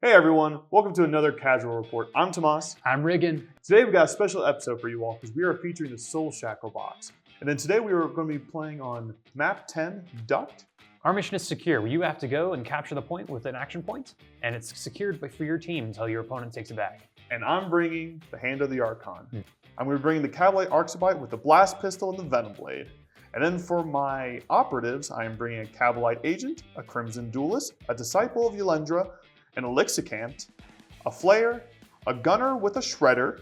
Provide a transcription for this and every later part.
Hey everyone, welcome to another Casual Report. I'm Tomas. I'm Riggon. Today we've got a special episode for you all because we are featuring the Soulshackle box. And then today we are going to be playing on map 10, Duct. Our mission is secure, where you have to go and capture the point with an action point, and it's secured for your team until your opponent takes it back. And I'm bringing the Hand of the Archon. I'm going to be bringing the Cavalite Archspite with the Blast Pistol and the Venom Blade. And then for my operatives, I am bringing a Cavalite Agent, a Crimson Duelist, a Disciple of Yelendra, an Elixicant, a Flayer, a Gunner with a Shredder,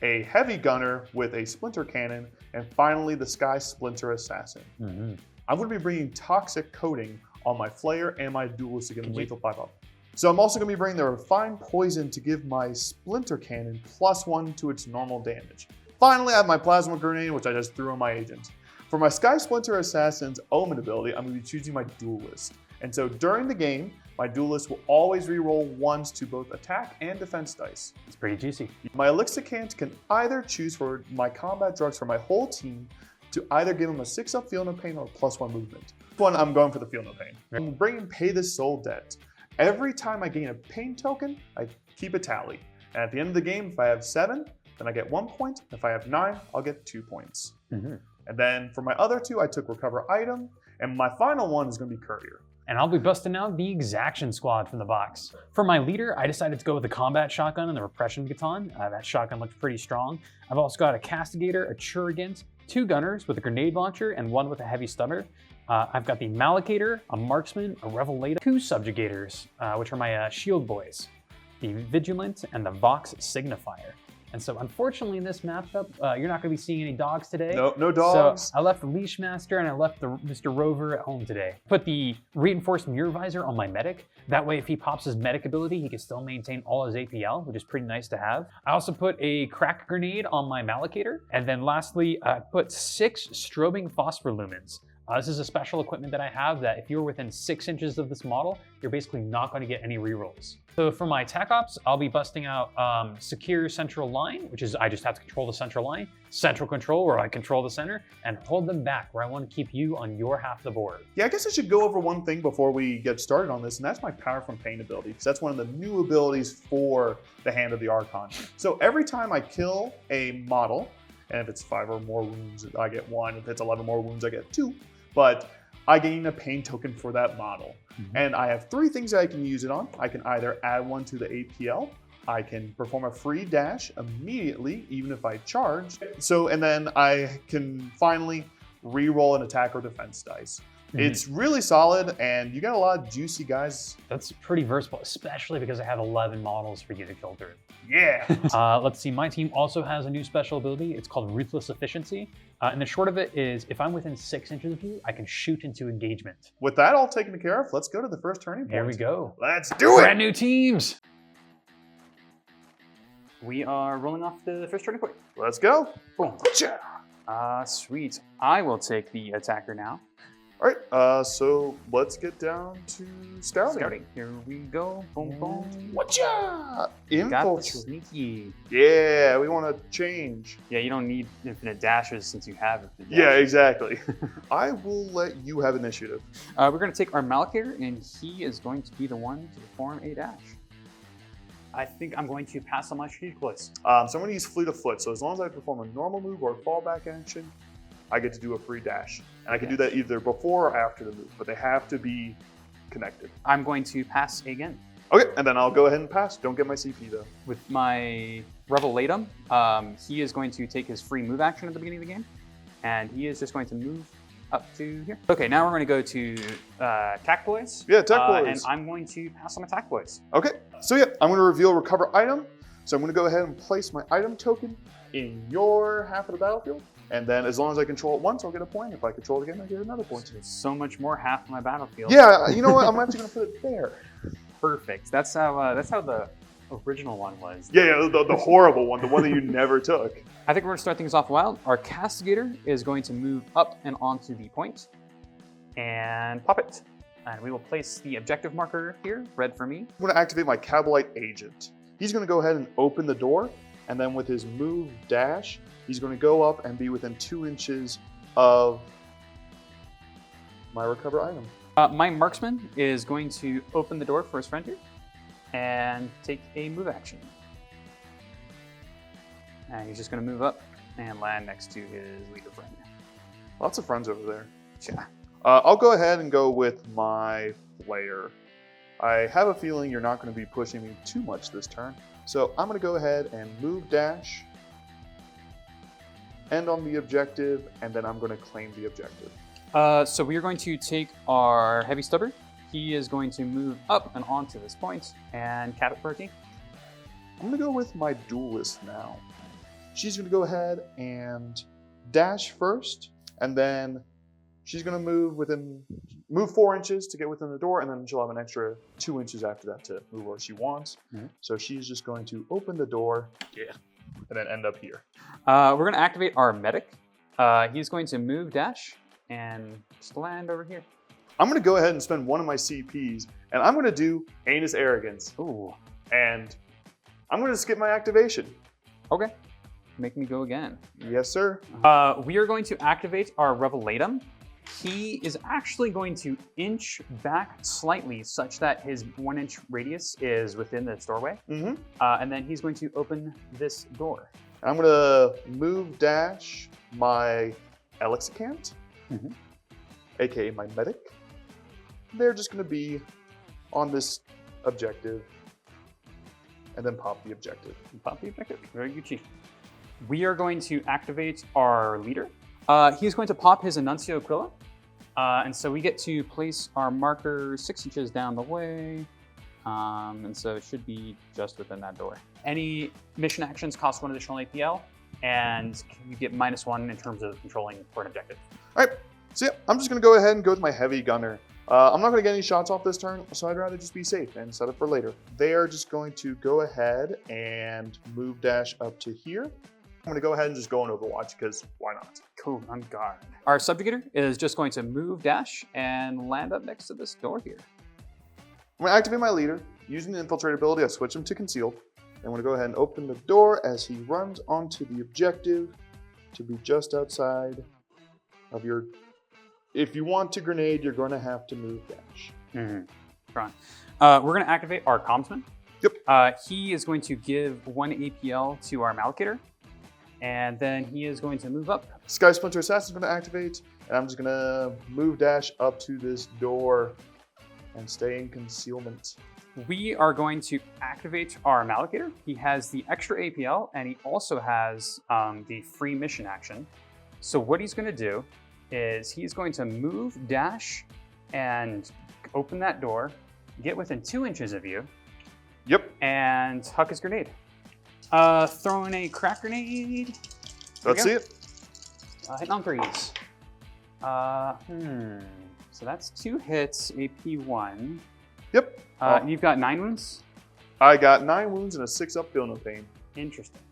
a Heavy Gunner with a Splinter Cannon, and finally the Sky Splinter Assassin. I'm going to be bringing Toxic Coating on my Flayer and my Duelist against Lethal 5-up. So I'm also going to be bringing the Refined Poison to give my Splinter Cannon +1 to its normal damage. Finally, I have my Plasma Grenade, which I just threw on my Agent. For my Sky Splinter Assassin's Omen ability, I'm going to be choosing my Duelist. And so during the game, my Duelist will always reroll 1s to both attack and defense dice. It's pretty juicy. My Elixicant can either choose for my combat drugs for my whole team to either give him a 6-up Feel No Pain or +1 movement. This one, I'm going for the Feel No Pain. I'm bringing Pay the Soul Debt. Every time I gain a pain token, I keep a tally. And at the end of the game, if I have 7, then I get 1 point. If I have 9, I'll get 2 points. And then for my other 2, I took Recover Item. And my final one is going to be Courier. And I'll be busting out the Exaction squad from the box. For my leader, I decided to go with the Combat Shotgun and the Repression Baton. That shotgun looked pretty strong. I've also got a Castigator, a Churigant, 2 Gunners with a Grenade Launcher, and 1 with a Heavy Stunner. I've got the Malacator, a Marksman, a Revelator, 2 Subjugators, which are my Shield Boys, the Vigilant, and the Vox Signifier. And so unfortunately in this matchup, you're not going to be seeing any dogs today. No dogs. So I left the Leash Master and I left the Mr. Rover at home today. Put the Reinforced Mirror Visor on my Medic. That way if he pops his Medic ability, he can still maintain all his APL, which is pretty nice to have. I also put a Crack Grenade on my Malacator. And then lastly, I put 6 Strobing Phosphor Lumens. This is a special equipment that I have that if you're within 6 inches of this model, you're basically not going to get any rerolls. So for my attack ops, I'll be busting out Secure Central Line, which is I just have to control the central line, Central Control, where I control the center, and hold them back, where I want to keep you on your half of the board. Yeah, I guess I should go over one thing before we get started on this, and that's my Power from Pain ability, because that's one of the new abilities for the Hand of the Archon. So every time I kill a model, and if it's 5 or more wounds, I get 1. If it's 11 more wounds, I get 2. But I gain a pain token for that model. And I have 3 things that I can use it on. I can either add 1 to the APL, I can perform a free dash immediately, even if I charge. And then I can finally re-roll an attack or defense dice. It's really solid, and you got a lot of juicy guys. That's pretty versatile, especially because I have 11 models for you to kill through. Yeah. Let's see, my team also has a new special ability. It's called Ruthless Efficiency. And the short of it is, if I'm within 6 inches of you, I can shoot into engagement. With that all taken care of, let's go to the first turning point. Here we go. Let's do it! Brand new teams! We are rolling off the first turning point. Let's go. Boom. Sweet. I will take the attacker now. All right, so let's get down to scouting. Here we go. Boom, boom. Whatcha? Got the Infiltrate. sneaky. Yeah, we want to change. Yeah, you don't need infinite dashes since you have infinite dashes. Yeah, exactly. I will let you have initiative. We're going to take our Malacator, and he is going to be the one to perform a dash. I think I'm going to pass on my strategic choice. So I'm going to use Fleet of Foot. So as long as I perform a normal move or a fallback action, I get to do a free dash. And I can do that either before or after the move, but they have to be connected. I'm going to pass again. Okay, and then I'll go ahead and pass. Don't get my CP though. With my Revelatum, he is going to take his free move action at the beginning of the game, and he is just going to move up to here. Okay, now we're going to go to Attack Boys. Yeah, Attack Boys. And I'm going to pass on Attack Boys. Okay, so yeah, I'm going to reveal Recover Item. So I'm going to go ahead and place my item token in your half of the battlefield. And then as long as I control it once, I'll get a point. If I control it again, I get another point. There's so much more half of my battlefield. Yeah, you know what? I'm actually going to put it there. Perfect. That's how the original one was. Yeah, the horrible one, the one that you never took. I think we're going to start things off wild. Our Castigator is going to move up and onto the point and pop it. And we will place the objective marker here, red for me. I'm going to activate my Cavalite Agent. He's going to go ahead and open the door, and then with his move dash, he's going to go up and be within 2 inches of my recover item. My Marksman is going to open the door for his friend here. and take a move action. And he's just going to move up and land next to his leader friend. Lots of friends over there. Yeah. I'll go ahead and go with my Flayer. I have a feeling you're not going to be pushing me too much this turn. So I'm going to go ahead and move dash, end on the objective, and then I'm going to claim the objective. So we are going to take our heavy stubber. He is going to move up and onto this point and cap it for our team. I'm going to go with my duelist now. She's going to go ahead and dash first, and then she's going to move 4 inches to get within the door, and then she'll have an extra 2 inches after that to move where she wants. Mm-hmm. So she's just going to open the door, and then end up here. We're going to activate our medic. He's going to move dash and just land over here. I'm going to go ahead and spend one of my CPs, and I'm going to do Anus Arrogance. Ooh. And I'm going to skip my activation. Okay. Make me go again. Yes, sir. We are going to activate our Revelatum. He is actually going to inch back slightly such that his 1 inch radius is within the doorway. Mm-hmm. And then he's going to open this door. I'm going to move dash my Elixicant, aka my medic. They're just going to be on this objective, and then pop the objective. Pop the objective. Very good, Chief. We are going to activate our leader. He's going to pop his Annuncio Aquila. And so we get to place our marker 6 inches down the way. And so it should be just within that door. Any mission actions cost 1 additional APL, and you get -1 in terms of controlling for an objective. All right, so yeah, I'm just going to go ahead and go with my heavy gunner. I'm not going to get any shots off this turn, so I'd rather just be safe and set up for later. They are just going to go ahead and move dash up to here. I'm going to go ahead and just go on Overwatch, because why not? Cool, on guard. Our subjugator is just going to move dash and land up next to this door here. I'm going to activate my leader. Using the infiltrate ability, I switch him to concealed. I'm going to go ahead and open the door as he runs onto the objective to be just outside of your... If you want to grenade, you're going to have to move dash. We're going to activate our Commsman. Yep. He is going to give 1 APL to our Mallocator. And then he is going to move up. Sky Splinter Assassin is going to activate, and I'm just going to move dash up to this door and stay in concealment. We are going to activate our Mallocator. He has the extra APL, and he also has the free mission action. So what he's going to do is he's going to move dash and open that door, get within 2 inches of you. Yep. And huck his grenade. Throw in a crack grenade. Let's see it. Hitting on 3s. So that's 2 hits, AP1. Yep. You've got 9 wounds? I got 9 wounds and a 6 up, feel no pain. Interesting.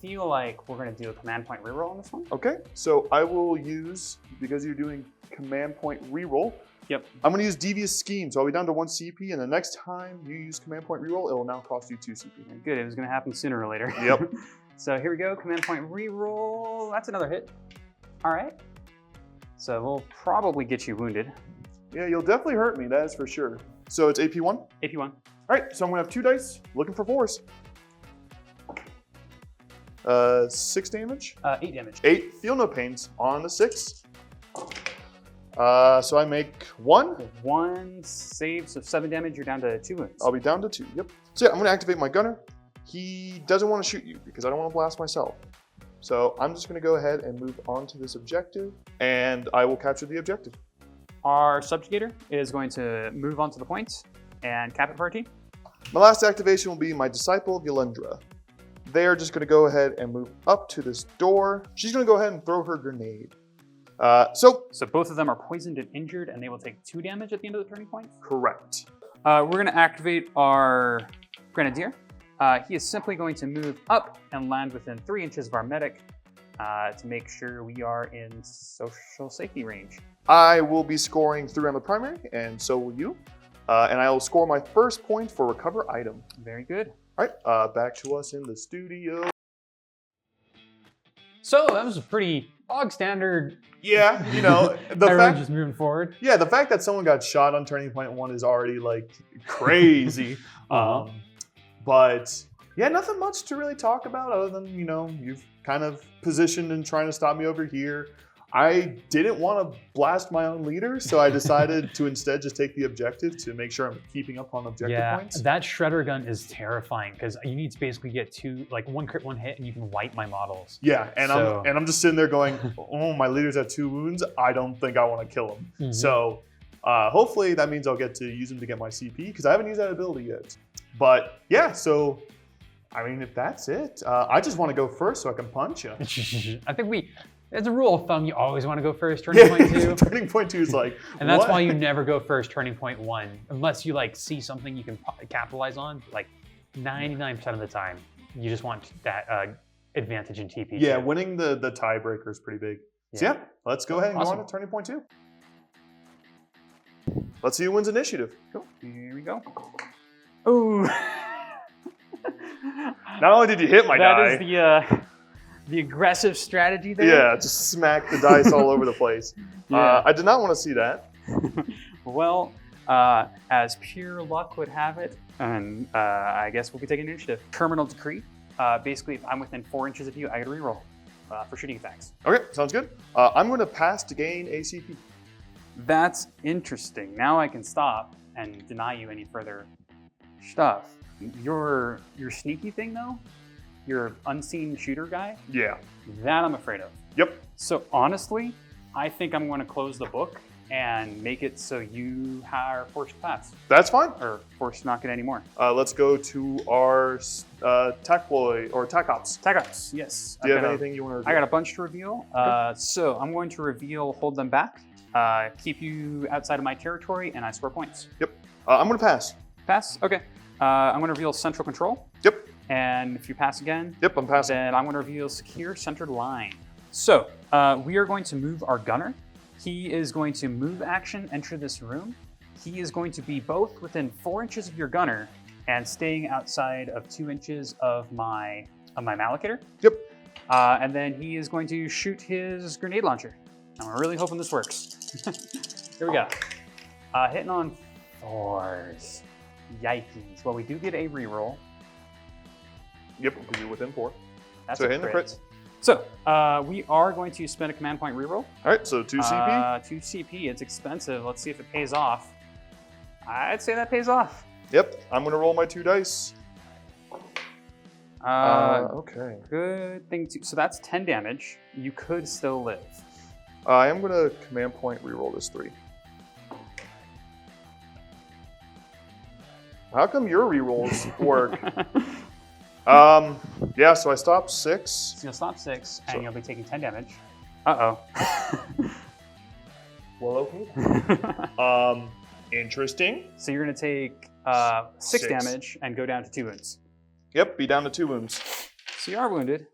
Feel like we're going to do a command point reroll on this one. Okay, so I will use, because you're doing command point reroll, Yep. I'm going to use Devious Scheme, so I'll be down to 1 CP, and the next time you use command point reroll, it will now cost you 2 CP. Good, it was going to happen sooner or later. Yep. So here we go, command point reroll. That's another hit. All right. So we'll probably get you wounded. Yeah, you'll definitely hurt me, that is for sure. So it's AP1? AP1. All right, so I'm going to have 2 dice, looking for 4s. 6 damage. 8 damage. 8, feel no pains on the 6. So I make 1. 1 save, so 7 damage, you're down to 2 wounds. I'll be down to 2, yep. So yeah, I'm going to activate my gunner. He doesn't want to shoot you because I don't want to blast myself. So I'm just going to go ahead and move on to this objective, and I will capture the objective. Our subjugator is going to move on to the point and cap it for our team. My last activation will be my Disciple, Yolendra. They're just going to go ahead and move up to this door. She's going to go ahead and throw her grenade. So both of them are poisoned and injured, and they will take 2 damage at the end of the turning point. Correct. We're going to activate our Grenadier. He is simply going to move up and land within 3 inches of our medic to make sure we are in social safety range. I will be scoring 3 on the primary, and so will you. And I will score my first point for recover item. Very good. All right, back to us in the studio. So that was a pretty bog standard. Yeah, you know, the Everyone fact, just moving forward. yeah, the fact that someone got shot on turning point 1 is already like crazy. But yeah, nothing much to really talk about other than, you know, you've kind of positioned and trying to stop me over here. I didn't want to blast my own leader, so I decided to instead just take the objective to make sure I'm keeping up on objective points. That shredder gun is terrifying because you need to basically get one crit, one hit, and you can wipe my models. Yeah, and I'm just sitting there going, oh, my leader's at 2 wounds. I don't think I want to kill him. Mm-hmm. So hopefully that means I'll get to use him to get my CP because I haven't used that ability yet. But yeah, so I mean, if that's it, I just want to go first so I can punch you. I think as a rule of thumb, you always want to go first, turning point 2. Turning point 2 is like, and that's what? why you never go first, turning point 1, unless you like see something you can capitalize on. Like 99% of the time, you just want that advantage in TP. Yeah, winning the tiebreaker is pretty big. Yeah. So yeah, let's go ahead and go on to turning point 2. Let's see who wins initiative. Cool. Here we go. Ooh. Not only did you hit my die. That is the aggressive strategy there. Yeah, just smack the dice all over the place. Yeah. I did not want to see that. Well, as pure luck would have it, and I guess we'll be taking initiative. Terminal decree. Basically, if I'm within 4 inches of you, I get a reroll for shooting attacks. Okay, sounds good. I'm going to pass to gain ACP. That's interesting. Now I can stop and deny you any further stuff. Your sneaky thing, though, your unseen shooter guy, Yeah. that I'm afraid of. Yep. So honestly, I think I'm going to close the book and make it so you are forced to pass. That's fine. Or forced to not get any more. Let's go to our tech ploy or tech ops. Tech ops, yes. Do you have anything you want to reveal? I got a bunch to reveal. So I'm going to reveal hold them back, keep you outside of my territory, and I score points. Yep. I'm going to pass. Pass? Okay. I'm going to reveal central control. Yep. And if you pass again, Yep, I'm passing. then I'm going to reveal secure centered line. So we are going to move our gunner. He is going to move action, enter this room. He is going to be both within 4 inches of your gunner and staying outside of 2 inches of my Malachiter. Yep. And then he is going to shoot his grenade launcher. I'm really hoping this works. Here we go. Hitting on 4s. Yikes. Well, we do get a reroll. Yep, because you're within 4. That's So a hitting the crit. crits. So we are going to spend a command point reroll. All right, so 2 CP. 2 CP. It's expensive. Let's see if it pays off. I'd say that pays off. Yep, I'm going to roll my 2 dice. Okay. Good thing to. So that's 10 damage. You could still live. I am going to command point reroll this 3. How come your rerolls work? Yeah, so I stopped 6. So you'll stop 6, and So- you'll be taking 10 damage. Uh-oh. Well, okay. Interesting. So you're going to take 6 6. damage and go down to 2 wounds. Yep, be down to 2 wounds. So you are wounded.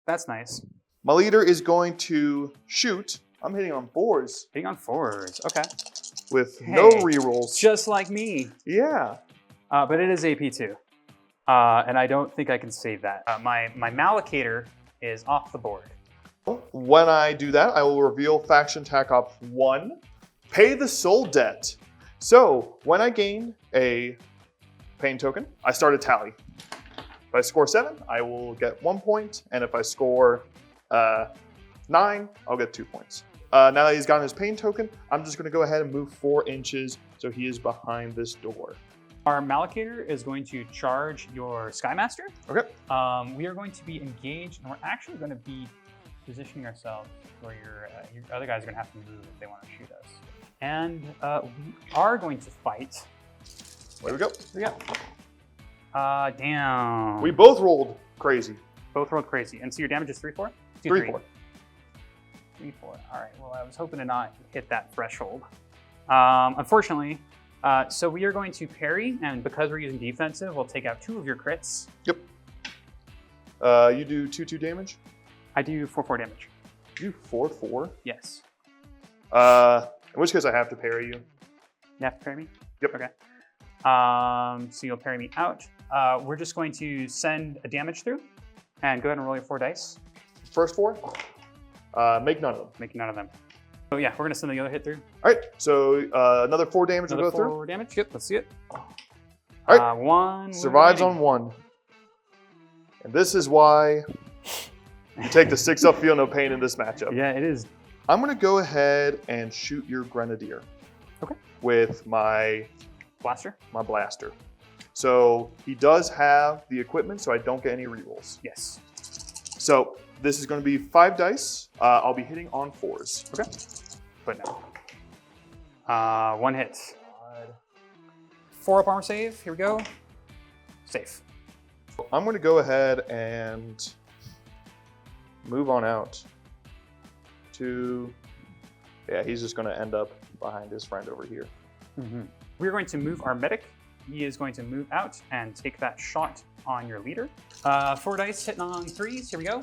That's nice. My leader is going to shoot. I'm hitting on 4s Hitting on 4s. Okay. with no Hey. rerolls. Just like me. Yeah. But it is AP2. And I don't think I can save that. My Malachiter is off the board. When I do that, I will reveal Faction Tac Op 1, pay the soul debt. So when I gain a pain token, I start a tally. If I score 7, I will get 1 point, and if I score 9, I'll get 2 points. Now that he's gotten his pain token, I'm just going to go ahead and move 4 inches so he is behind this door. Our Malachiter is going to charge your Skymaster. Okay. We are going to be engaged, and we're actually going to be positioning ourselves where your other guys are going to have to move if they want to shoot us. And we are going to fight. There we go. Here we go. Damn. We both rolled crazy. both rolled crazy. And so your damage is 3-4? 3-4. 3-4. All right. Well, I was hoping to not hit that threshold. Unfortunately, so we are going to parry, and because we're using defensive, we'll take out 2 of your crits. Yep. You do 2/2 damage? I do 4/4 damage. You do 4/4? Yes. In which case I have to parry you. You have to parry me? Yep. Okay. So you'll parry me out. We're just going to send a damage through, and go ahead and roll your 4 dice. first 4. Make none of them. Making none of them. So yeah, we're gonna send the other hit through. All right, so another 4 damage will Another go through. 4 damage. Yep, let's see it. All right. 1 Survives remaining. on 1. And this is why you take the 6 up, feel no pain in this matchup. Yeah, it is. I'm gonna go ahead and shoot your Grenadier. Okay. With my Blaster. blaster. So he does have the equipment, so I don't get any rerolls. Yes. So this is going to be 5 dice. I'll be hitting on 4s. Okay. But no. 1 hit. 4 up armor save. Here we go. Safe. I'm going to go ahead and move on out to. Yeah, he's just going to end up behind his friend over here. Mm-hmm. We're going to move our medic. He is going to move out and take that shot on your leader. 4 dice hitting on 3s. Here we go.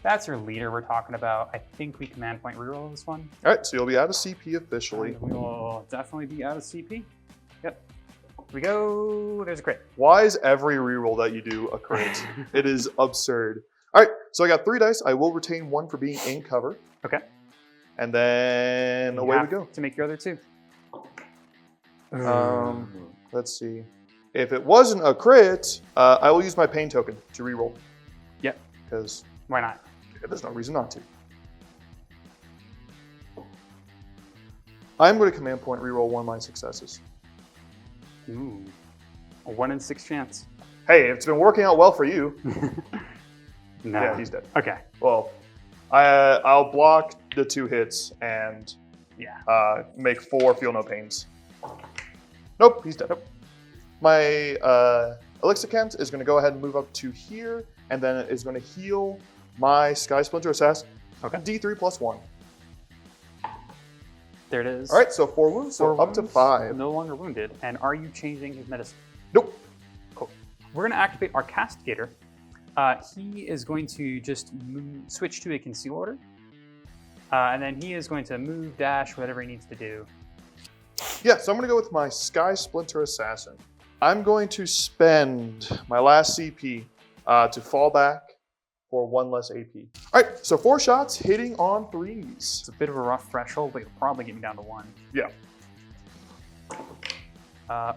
That's your leader we're talking about. I think we command point reroll this one. All right, so you'll be out of CP officially. And we will definitely be out of CP. Yep. Here we go. There's a crit. Why is every reroll that you do a crit? It is absurd. All right, so I got 3 dice. I will retain 1 for being in cover. Okay. And then You away we have go. to make your other 2. Let's see. If it wasn't a crit, I will use my pain token to reroll. Yep. Because Why not? there's no reason not to. I'm going to command point reroll 1 of my successes. Ooh. A 1 in 6 chance. Hey, it's been working out well for you. No. Yeah, he's dead. Okay. Well, I'll block the 2 hits and make 4 feel no pains. Nope, he's dead. Nope. My Elixicant is going to go ahead and move up to here, and then it is going to heal my Sky Splinter Assassin. Okay. D3 plus 1. There it is. All right, so 4 wounds, so 4 up to wounds, 5. No longer wounded. And are you changing his medicine? Nope. Cool. We're going to activate our Castigator. He is going to just switch to a conceal order. And then he is going to move, dash, whatever he needs to do. Yeah, so I'm going to go with my Sky Splinter Assassin. I'm going to spend my last CP to fall back for 1 less AP. All right, so 4 shots hitting on 3s. It's a bit of a rough threshold, but you'll probably get me down to 1. Yeah.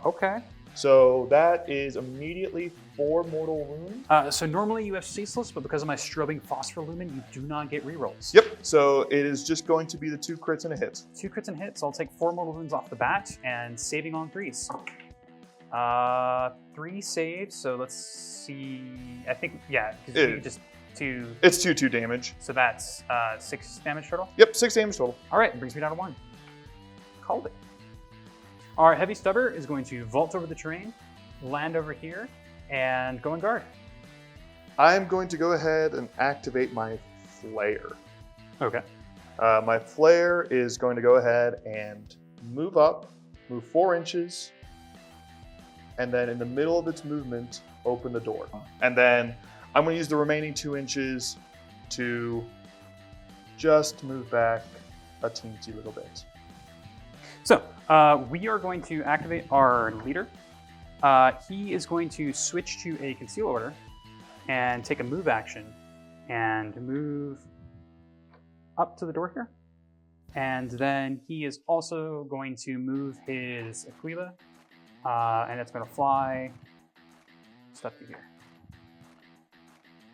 Okay. So that is immediately 4 mortal wounds. So normally you have ceaseless, but because of my strobing phosphorlumen, you do not get rerolls. Yep, so it is just going to be the 2 crits and a hit. 2 crits and hits. I'll take 4 mortal wounds off the bat and saving on 3s. 3 saves. So let's see. I think because you just 2. It's 2 damage. So that's 6 damage total. Yep, 6 damage total. All right, brings me down to 1. Called it. Our heavy stubber is going to vault over the terrain, land over here, and go in guard. I'm going to go ahead and activate my flare. Okay. My flare is going to go ahead and move up, move 4 inches, and then in the middle of its movement, open the door. And then I'm going to use the remaining 2 inches to just move back a teensy little bit. So we are going to activate our leader. He is going to switch to a conceal order and take a move action and move up to the door here. And then he is also going to move his Aquila, and it's going to fly stuff to here.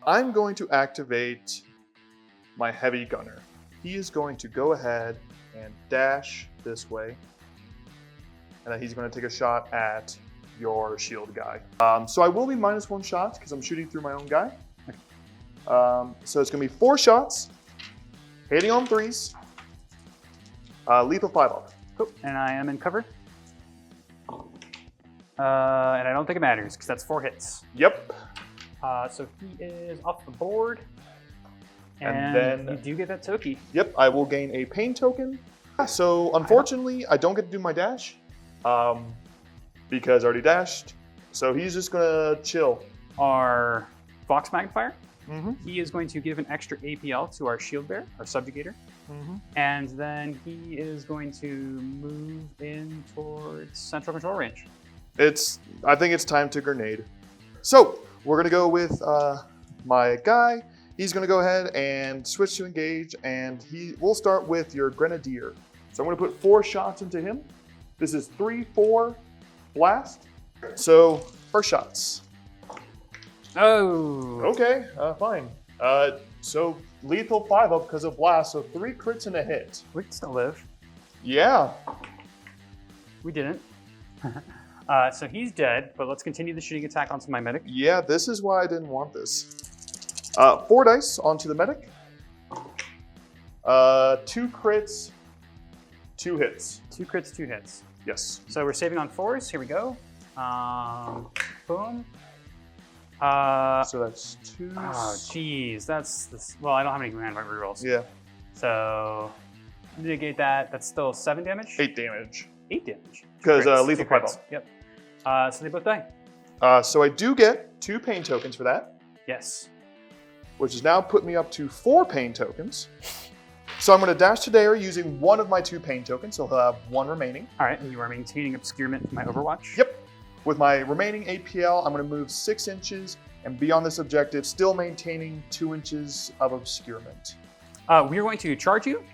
I'm going to activate my heavy gunner. He is going to go ahead and dash this way. And then he's going to take a shot at your shield guy. So I will be -1 shot because I'm shooting through my own guy. So it's going to be 4 shots, hitting on 3s, lethal 5 up. Cool. And I am in cover. And I don't think it matters because that's 4 hits. Yep. So he is off the board. And then you do get that Toki. Yep, I will gain a pain token. So unfortunately, I don't get to do my dash because I already dashed. So he's just gonna chill. Our Vox Magnifier, Mm-hmm. he is going to give an extra APL to our Shield Bearer, our Subjugator. Mm-hmm. And then he is going to move in towards central control range. I think it's time to grenade. So we're gonna go with my guy. He's gonna go ahead and switch to engage, and we'll start with your Grenadier. So I'm gonna put 4 shots into him. This is 3-4 blast. So first shots. Oh. Okay, fine. So lethal 5-up because of blast, so 3 crits and a hit. We can still live. Yeah. We didn't. So he's dead, but let's continue the shooting attack onto my medic. Yeah, this is why I didn't want this. 4 dice onto the medic. 2 crits, 2 hits. 2 crits, 2 hits. Yes. So we're saving on 4s. Here we go. Boom. So that's 2. Oh, jeez. That's well, I don't have any grand rerolls. Yeah. So negate that. That's still 7 damage. 8 damage. 8 damage. Because Crits, lethal 2 crits. 5-up. Yep. So they both die. So I do get 2 pain tokens for that, Yes. which has now put me up to 4 pain tokens. So I'm going to dash to there using one of my 2 pain tokens, so he'll have 1 remaining. All right. And you are maintaining obscurement for my Overwatch. Yep. With my remaining APL, I'm going to move 6 inches and be on this objective, still maintaining 2 inches of obscurement. We are going to charge you.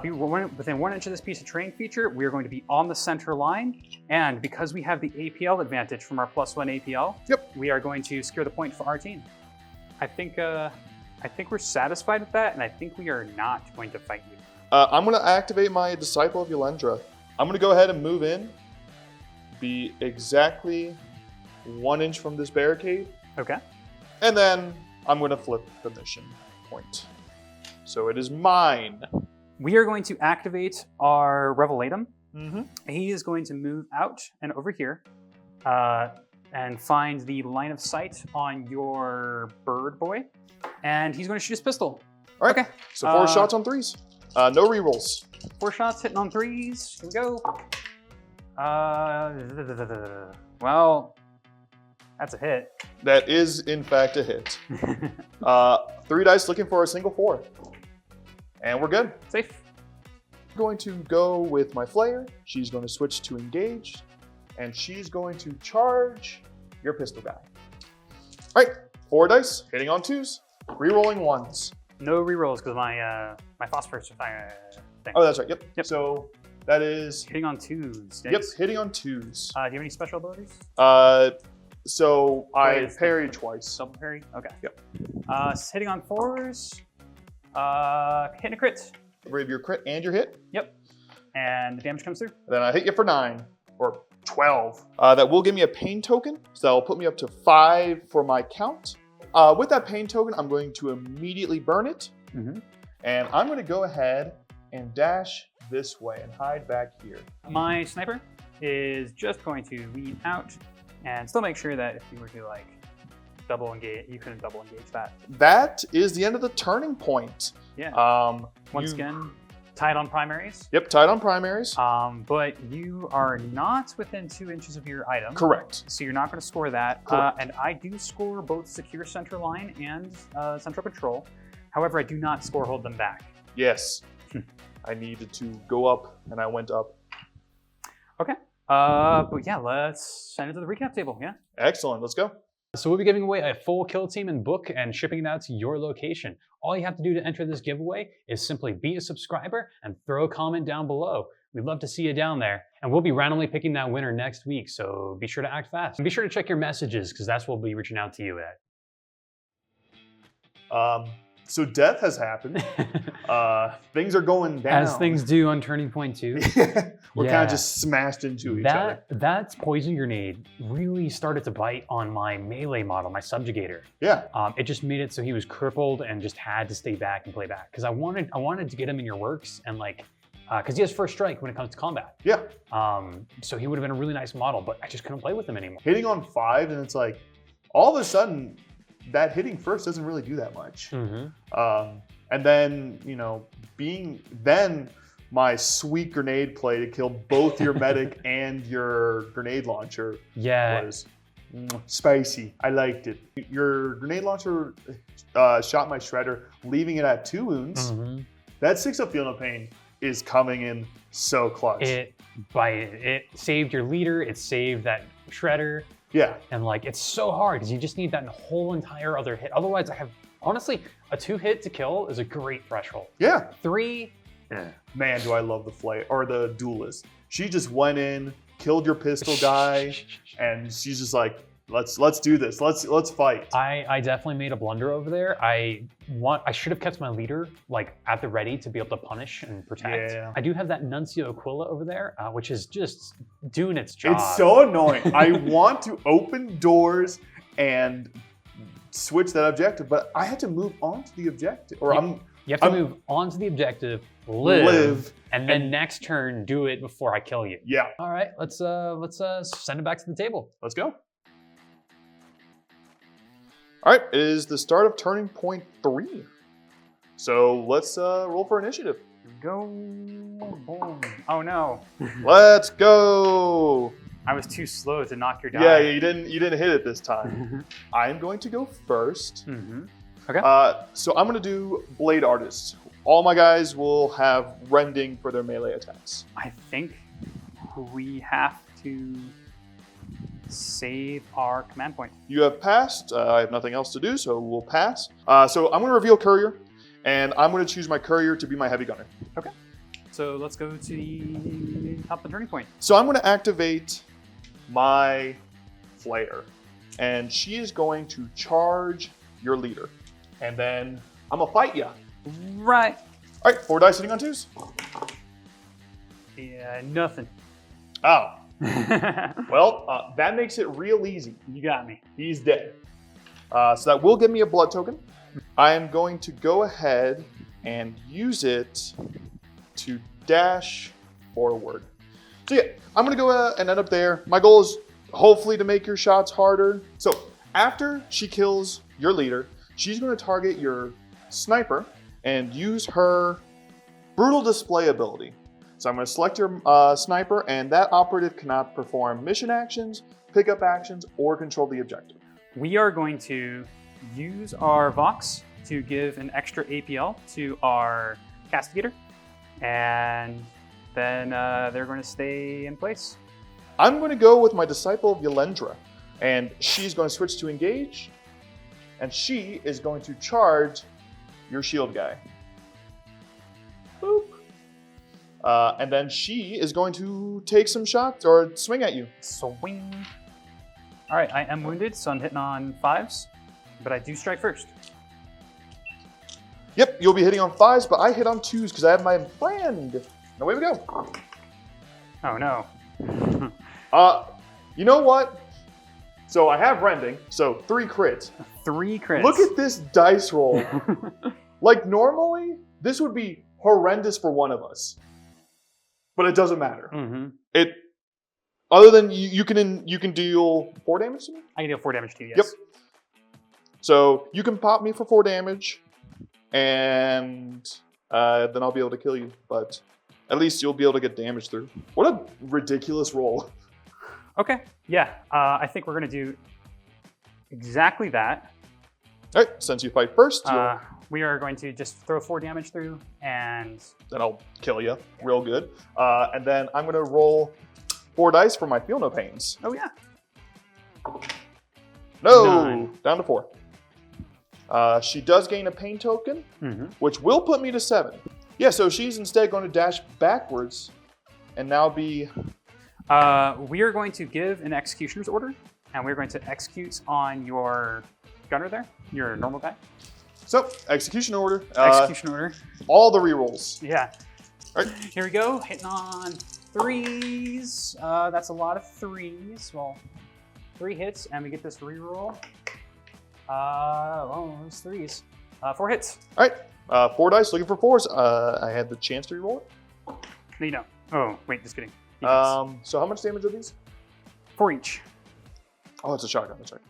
Be within 1 inch of this piece of terrain feature. We are going to be on the center line, and because we have the APL advantage from our +1 APL, we are going to secure the point for our team. I think we're satisfied with that, and I think we are not going to fight you. I'm going to activate my Disciple of Yolendra. I'm going to go ahead and move in, be exactly 1 inch from this barricade, Okay. and then I'm going to flip the mission point. So it is mine. We are going to activate our Revelatum. Mm-hmm. He is going to move out and over here and find the line of sight on your bird boy. And he's going to shoot his pistol. All right. Okay. So 4 shots on 3s. No rerolls. 4 shots hitting on 3s. Here we go. Well, that's a hit. That is, in fact, a hit. 3 dice looking for a single 4. And we're good. Safe. I'm going to go with my Flayer. She's going to switch to engaged. And she's going to charge your pistol guy. All right. 4 dice, hitting on 2s, rerolling 1s. No rerolls because my phosphorus thing. Oh, that's right. Yep. Yep. So that is Hitting on 2s. Yep, Yikes. hitting on 2s. Do you have any special abilities? So I is parried twice. Double parry? Okay. Yep. Hitting on 4s. Hitting a crit. With your crit and your hit. Yep. And the damage comes through. Then I hit you for 9 or 12. That will give me a pain token, so that'll put me up to 5 for my count. With that pain token, I'm going to immediately burn it, and I'm going to go ahead and dash this way and hide back here. My sniper is just going to lean out and still make sure that if you were to like double engage, you couldn't double engage that. That is the end of the turning point. Yeah. Once again, tied on primaries. Yep, tied on primaries. But you are not within 2 inches of your item. Correct. So you're not going to score that. Correct. And I do score both secure center line and central patrol. However, I do not score hold them back. Yes. I needed to go up, and I went up. Okay. But yeah, let's send it to the recap table. Yeah. Excellent. Let's go. So we'll be giving away a full kill team and book and shipping it out to your location. All you have to do to enter this giveaway is simply be a subscriber and throw a comment down below. We'd love to see you down there. And we'll be randomly picking that winner next week, so be sure to act fast. And be sure to check your messages, because that's what we'll be reaching out to you at. So death has happened. Things are going down. As things do on Turning Point 2. We're kind of just smashed into each other. That poison grenade really started to bite on my melee model, my subjugator. Yeah. It just made it so he was crippled and just had to stay back and play back. Because I wanted to get him in your works and like, because he has first strike when it comes to combat. Yeah. So he would have been a really nice model, but I just couldn't play with him anymore. Hitting on 5, and it's like, all of a sudden, that hitting first doesn't really do that much. And then, you know, then my sweet grenade play to kill both your medic and your grenade launcher was spicy. I liked it. Your grenade launcher shot my shredder, leaving it at 2 wounds. That 6-up Feel No Pain is coming in so clutch. It saved your leader, it saved that shredder. Yeah. And like, it's so hard because you just need that whole entire other hit. Otherwise, I have, honestly, a 2-hit to kill is a great threshold. Yeah. 3, Man, do I love the flay or the duelist. She just went in, killed your pistol guy, and she's just like, let's do this. Let's fight. I definitely made a blunder over there. I should have kept my leader like at the ready to be able to punish and protect. Yeah. I do have that Nuncio Aquila over there, which is just doing its job. It's so annoying. I want to open doors and switch that objective, but I had to move on to the objective. Or You have to move on to the objective, live, and then next turn do it before I kill you. Yeah. All right, let's send it back to the table. Let's go. All right, it is the start of turning point 3. So let's roll for initiative. Go. Boom. Oh no. Let's go. I was too slow to knock your die. Yeah, you didn't hit it this time. I'm going to go first. Okay. So I'm going to do Blade Artist. All my guys will have rending for their melee attacks. I think we have to save our command point. You have passed. I have nothing else to do, so we'll pass. So I'm going to reveal Courier, and I'm going to choose my Courier to be my heavy gunner. Okay. So let's go to the top of the turning point. So I'm going to activate my Flayer, and she is going to charge your leader. And then I'm going to fight ya. Right. All right, 4 dice sitting on 2s. Yeah, nothing. Oh. Well, that makes it real easy. You got me. He's dead. So that will give me a blood token. I am going to go ahead and use it to dash forward. So yeah, I'm going to go and end up there. My goal is hopefully to make your shots harder. So after she kills your leader, she's going to target your sniper and use her brutal display ability. So I'm going to select your sniper, and that operative cannot perform mission actions, pickup actions, or control the objective. We are going to use our Vox to give an extra APL to our Castigator, and then they're going to stay in place. I'm going to go with my Disciple of Yelendra, and she's going to switch to engage, and she is going to charge your shield guy. Boop. And then she is going to take some shots or swing at you. Swing. All right, I am wounded, so I'm hitting on 5s, but I do strike first. Yep, you'll be hitting on 5s, but I hit on 2s because I have my friend. And away we go. Oh no. You know what? So I have rending, so 3 crits. 3 crits. Look at this dice roll. Like normally, this would be horrendous for one of us. But it doesn't matter. Mm-hmm. Other than you can deal 4 damage to me? I can deal 4 damage to you, yes. Yep. So you can pop me for 4 damage, and then I'll be able to kill you. But at least you'll be able to get damage through. What a ridiculous roll. Okay, yeah. I think we're going to do exactly that. All right, since you fight first, we are going to just throw 4 damage through, and then I'll kill you real good. And then I'm going to roll 4 dice for my Feel No Pains. oh yeah. No, 9. down to 4. She does gain a pain token, which will put me to 7. Yeah, so she's instead going to dash backwards and now be... We are going to give an executioner's order, and we're going to execute on your gunner there, your normal guy. So, execution order. Execution order. All the rerolls. Yeah. All right. Here we go, hitting on 3s. That's a lot of 3s. Well, 3 hits, and we get this reroll. Oh, those 3s. 4 hits. All right. 4 dice, looking for 4s. I had the chance to reroll it. No, you don't. Oh, wait, just kidding. So how much damage are these? 4 each. Oh, it's a shotgun. That's right.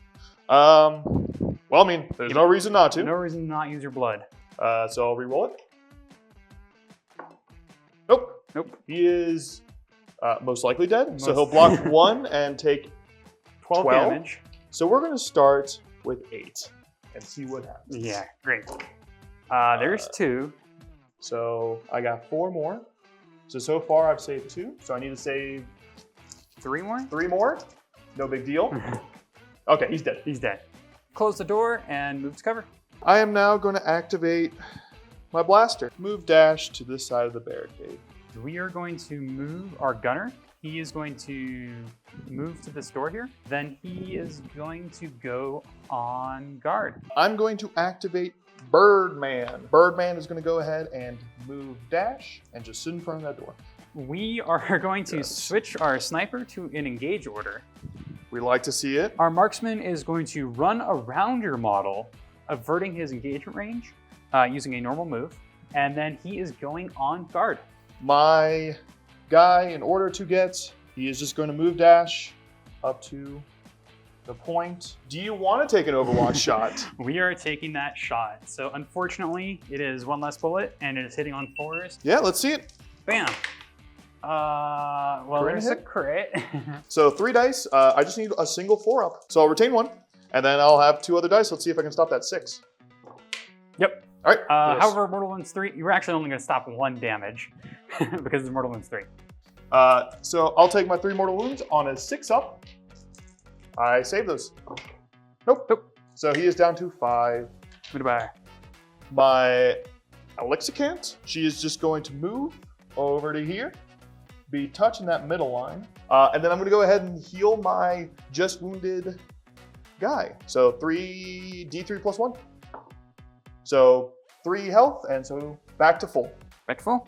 Well, I mean, there's no reason not to. No reason to not use your blood. So I'll reroll it. Nope. Nope. He is most likely dead. So he'll block 1 and take 12 damage. So we're going to start with 8 and see what happens. Yeah, great. There's 2. So I got 4 more. So far I've saved 2. So I need to save 3 more? 3 more. No big deal. Okay, he's dead. He's dead. Close the door and move to cover. I am now going to activate my blaster. Move dash to this side of the barricade. We are going to move our gunner. He is going to move to this door here. Then he is going to go on guard. I'm going to activate Birdman. Birdman is going to go ahead and move dash and just sit in front of that door. We are going to switch our sniper to an engage order. We like to see it. Our marksman is going to run around your model, averting his engagement range using a normal move. And then he is going on guard. My guy, in order to get, he is just going to move dash up to the point. Do you want to take an Overwatch shot? We are taking that shot. So unfortunately, it is one less bullet and it is hitting on Forrest. Yeah, let's see it. Bam. Well, Crit there's a hit? crit. So 3 dice. I just need a single 4-up. So I'll retain 1, and then I'll have 2 other dice. Let's see if I can stop that 6. Yep. All right. Yes. However, Mortal Wounds 3, you were actually only going to stop 1 damage because it's Mortal Wounds 3. So I'll take my 3 mortal wounds on a 6-up. I save those. Nope. So he is down to 5. Goodbye. My Elixicant, she is just going to move over to here, be touching that middle line, and then I'm going to go ahead and heal my just wounded guy. So 3d3 plus 1. So 3 health, and so back to full. Back to full.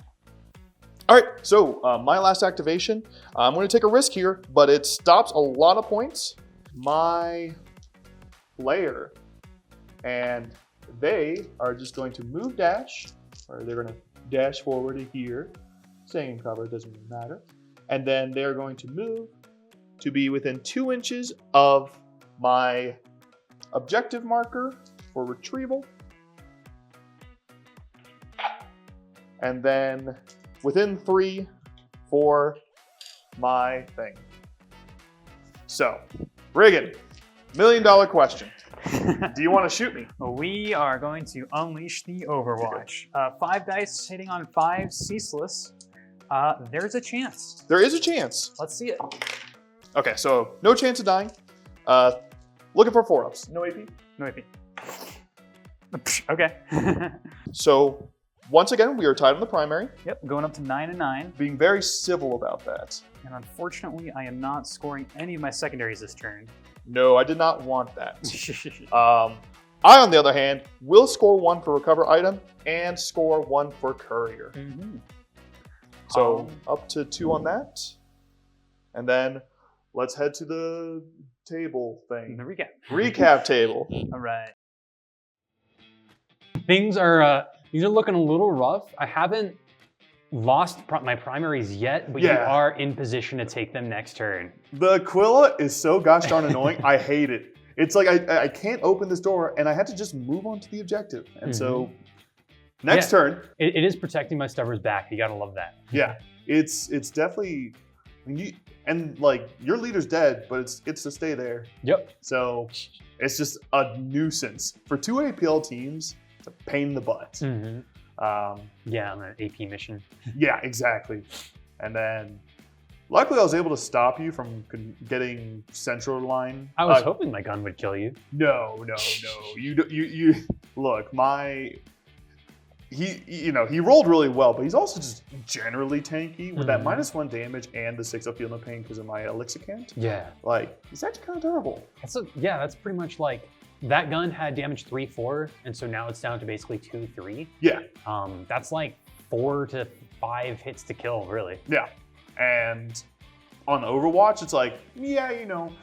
All right, so my last activation, I'm going to take a risk here, but it stops a lot of points. My player, and they are just going to move dash, or they're going to dash forward to here. Same cover, doesn't really matter. And then they're going to move to be within 2 inches of my objective marker for retrieval. And then within 3 for my thing. So, Riggon, $1 million question. Do you want to shoot me? We are going to unleash the Overwatch. 5 dice hitting on 5, ceaseless. There's a chance. There is a chance. Let's see it. Okay, so no chance of dying. Looking for 4-ups. No AP. No AP. Okay. So, once again, we are tied on the primary. Yep, going up to 9 and 9. Being very civil about that. And unfortunately, I am not scoring any of my secondaries this turn. No, I did not want that. I, on the other hand, will score 1 for recover item and score 1 for courier. Mm-hmm. So up to 2 on that. And then let's head to the table thing. The recap. Recap table. All right. Things are looking a little rough. I haven't lost my primaries yet, but you are in position to take them next turn. The Aquila is so gosh darn annoying. I hate it. It's like I can't open this door, and I had to just move on to the objective. And so next turn. It is protecting my stubborn's back. You gotta love that. Yeah, it's definitely, your leader's dead, but it's to stay there. Yep. So it's just a nuisance for 2 APL teams. It's a pain in the butt. Mm-hmm. Yeah, on an AP mission. Yeah, exactly. And then, luckily, I was able to stop you from getting central line. I was hoping my gun would kill you. No. You look, he rolled really well, but he's also just generally tanky with that -1 damage and the 6-up heal no pain because of my Elixicant. Yeah. Like, it's actually kind of terrible. That's pretty much like, that gun had damage 3-4, and so now it's down to basically 2-3. Yeah. That's like 4 to 5 hits to kill, really. Yeah. And on Overwatch, it's like, normal.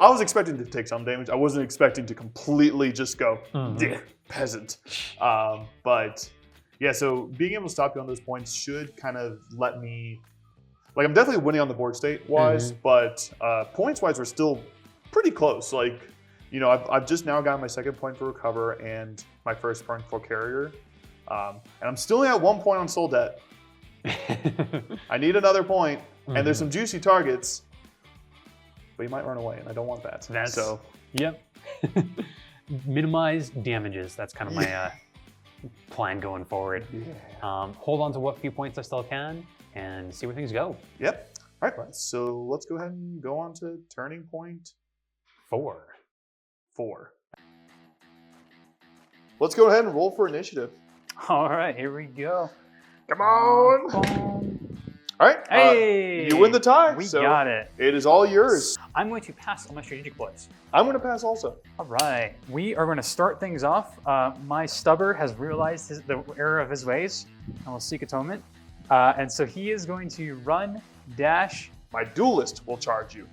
I was expecting to take some damage. I wasn't expecting to completely just go, peasant. But yeah, so being able to stop you on those points should kind of let me, I'm definitely winning on the board state wise, but points wise, we're still pretty close. I've just now gotten my 2nd point for recover and my 1st point for carrier. And I'm still at 1 point on soul debt. I need another point, and there's some juicy targets, but you might run away, and I don't want that. Yep. Minimize damages. That's kind of my plan going forward. Yeah. Hold on to what few points I still can, and see where things go. Yep. All right, so let's go ahead and go on to turning point 4. 4. Let's go ahead and roll for initiative. All right, here we go. Come on. Boom. All right. Hey, you win the tie. We so got it. It is all yours. I'm going to pass on my strategic plays. I'm going to pass also. All right, we are going to start things off. My stubber has realized the error of his ways and will seek atonement. And so he is going to run, dash. My duelist will charge you.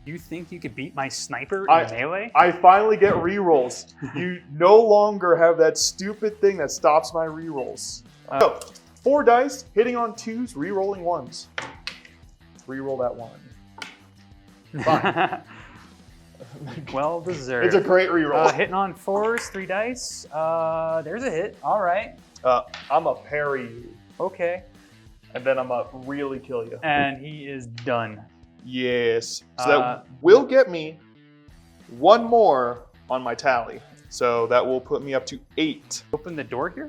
You think you could beat my sniper in melee? I finally get rerolls. You no longer have that stupid thing that stops my rerolls. So, 4 dice, hitting on 2s, rerolling 1s. Reroll that 1. Fine. Well deserved. It's a great reroll. Hitting on 4s, 3 dice. There's a hit. All right. I'm a parry you. Okay. And then I'm a really kill you. And he is done. Yes. So that will get me 1 more on my tally. So that will put me up to 8. Open the door here.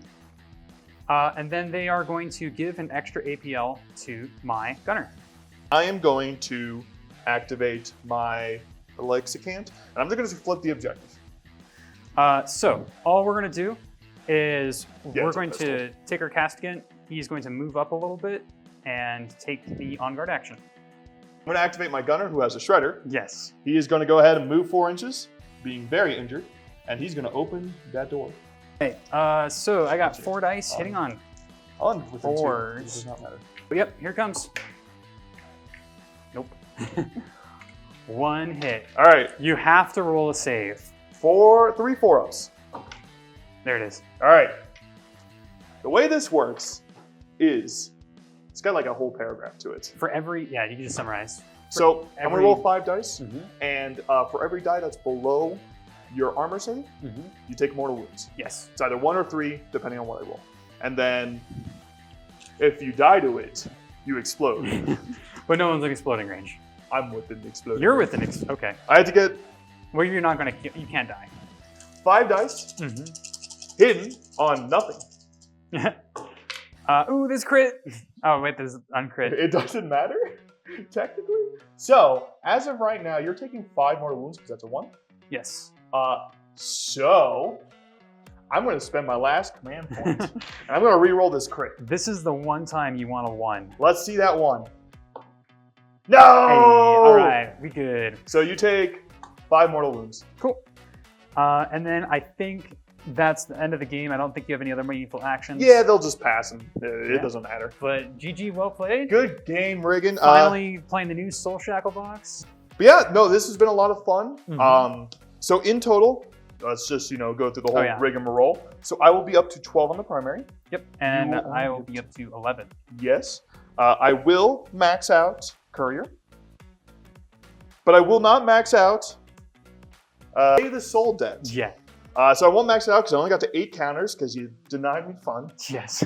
And then they are going to give an extra APL to my gunner. I am going to activate my Lexicant, and I'm just going to flip the objective. So all we're going to do is Yeah, we're it's a going pistol. to take our castigant. He's going to move up a little bit and take the on-guard action. I'm going to activate my gunner, who has a shredder. Yes. He is going to go ahead and move 4 inches, being very injured, and he's going to open that door. Okay, so I got 4 dice hitting on. On within 2. 4s. It does not matter. Yep, here it comes. Nope. 1 hit. All right, You have to roll a save. 3 4-ups. There it is. All right. The way this works is it's got like a whole paragraph to it. For every, yeah, you can just summarize. So I'm going to roll 5 dice, Mm-hmm. and for every die that's below your armor save, Mm-hmm. you take mortal wounds. Yes. It's either 1 or 3, depending on what I roll. And then if you die to it, you explode. But no one's in exploding range. I'm within the exploding. You're range. within, okay. I had to get Well, you're not gonna, you can't die. 5 dice Mm-hmm. hidden on nothing. Ooh, this crit. Oh, wait, there's uncrit. It doesn't matter, technically. So as of right now, you're taking 5 mortal wounds because that's a 1. Yes. So I'm going to spend my last command point, and I'm going to re-roll this crit. This is the one time you want a 1. Let's see that 1. No! Hey, all right, we good. So you take 5 mortal wounds. Cool. And then I think that's the end of the game. I don't think you have any other meaningful actions. Yeah, they'll just pass him. It doesn't matter. But GG, well played. Good game, Riggon. Finally playing the new Soulshackle box. But yeah, no, this has been a lot of fun. Mhm. So in total, let's just go through the whole yeah. rigmarole. So I will be up to 12 on the primary. Yep, and You will I will be up to 11. Yes. I will max out Courier. But I will not max out Pay the Soul Debt. Yeah. So I won't max it out because I only got to 8 counters because you denied me fun. Yes.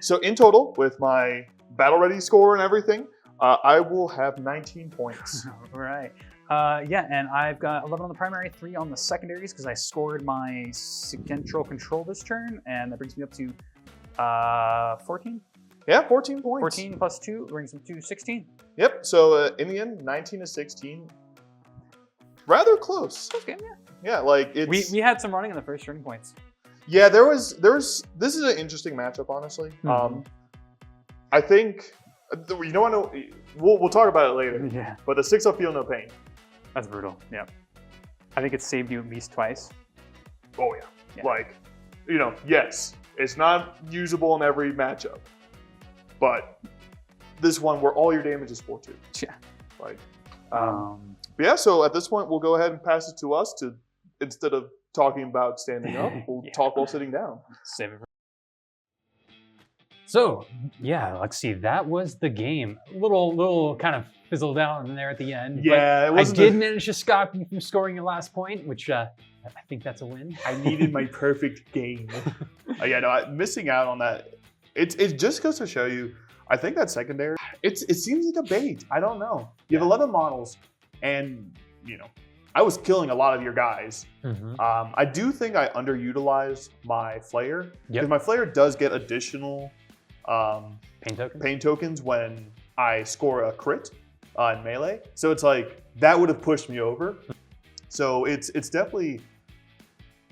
So in total, with my battle ready score and everything, I will have 19 points. All right. Yeah, and I've got 11 on the primary, 3 on the secondaries because I scored my Central Control this turn, and that brings me up to 14. Yeah, 14 points. 14 plus 2 brings me to 16. Yep. So in the end, 19 to 16. Rather close. That's good, yeah. Yeah, like it's. We had some running in the first turning points. Yeah, there was. This is an interesting matchup, honestly. Mhm. I think. You know what? We'll talk about it later. Yeah. But the 6-up Feel No Pain. That's brutal. Yeah. I think it's saved you at least twice. Oh yeah. Yeah. Like, yes, it's not usable in every matchup, but this one where all your damage is 4/2. Yeah. Like. Um, But yeah, so at this point, we'll go ahead and pass it to us to, instead of talking about standing up, we'll Yeah. talk while sitting down. save it. So, yeah, let's see. That was the game. Little kind of fizzled out in there at the end. Yeah, it but I wasn't. did manage to stop you from scoring your last point, which I think that's a win. I needed my perfect game. Yeah, no, missing out on that. It just goes to show you. I think that secondary. It seems like a bait. I don't know. You have 11 models, and I was killing a lot of your guys. Mm-hmm. I do think I underutilized my Flayer because Yep. my Flayer does get additional Pain token? pain tokens when I score a crit in melee. So it's like that would have pushed me over. So it's definitely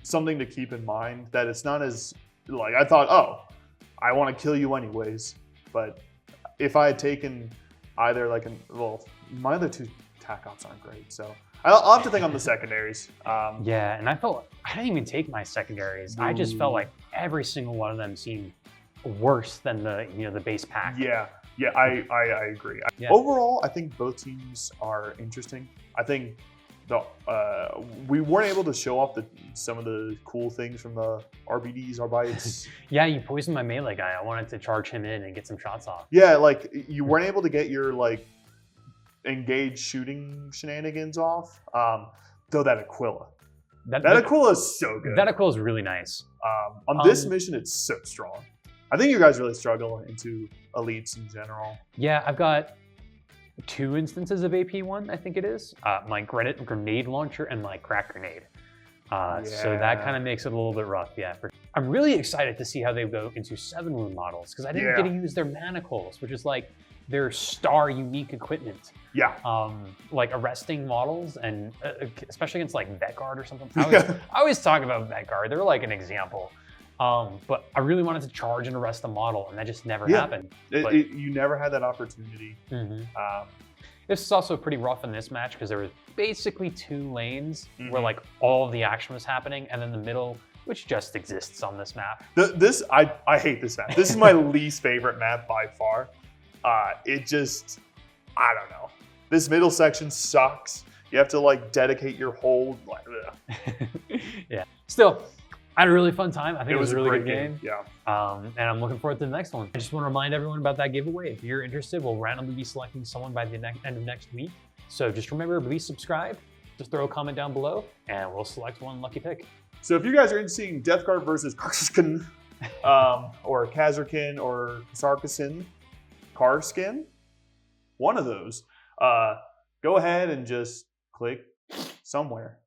something to keep in mind, that it's not as, like, I thought, oh, I want to kill you anyways. But if I had taken either like my other 2 tac ops aren't great, so I'll have to think on the secondaries. Yeah, and I didn't even take my secondaries. I just felt like every single one of them seemed worse than the base pack. Yeah, I agree. Yeah. Overall, I think both teams are interesting. I think we weren't able to show off some of the cool things from the RBDs, Arbites. Yeah, you poisoned my melee guy. I wanted to charge him in and get some shots off. Yeah, like you weren't able to get your like engaged shooting shenanigans off. Though that Aquila. That Aquila is so good. That Aquila is really nice. On this mission, it's so strong. I think you guys really struggle into elites in general. Yeah, I've got 2 instances of AP1, I think it is. My grenade launcher and my crack grenade. So that kind of makes it a little bit rough, yeah. I'm really excited to see how they go into 7 wound models, because I didn't get to use their manacles, which is like their star unique equipment. Yeah. Like arresting models, and especially against like Vet Guard or something. I always talk about Vet Guard. They're like an example. But I really wanted to charge and arrest a model, and that just never happened. You never had that opportunity. This is also pretty rough in this match, because there was basically 2 lanes where like all of the action was happening, and then the middle, which just exists on this map. I hate this map. This is my least favorite map by far. It just, I don't know. This middle section sucks. You have to like dedicate your whole, like, yeah. Still, I had a really fun time. I think it was a really great good game. Yeah. And I'm looking forward to the next one. I just want to remind everyone about that giveaway. If you're interested, we'll randomly be selecting someone by the end of next week. So just remember, please subscribe. Just throw a comment down below, and we'll select one lucky pick. So if you guys are interested in Death Guard versus Karskin, or Kazarkin or Sarkison, Karskin, one of those, go ahead and just click somewhere.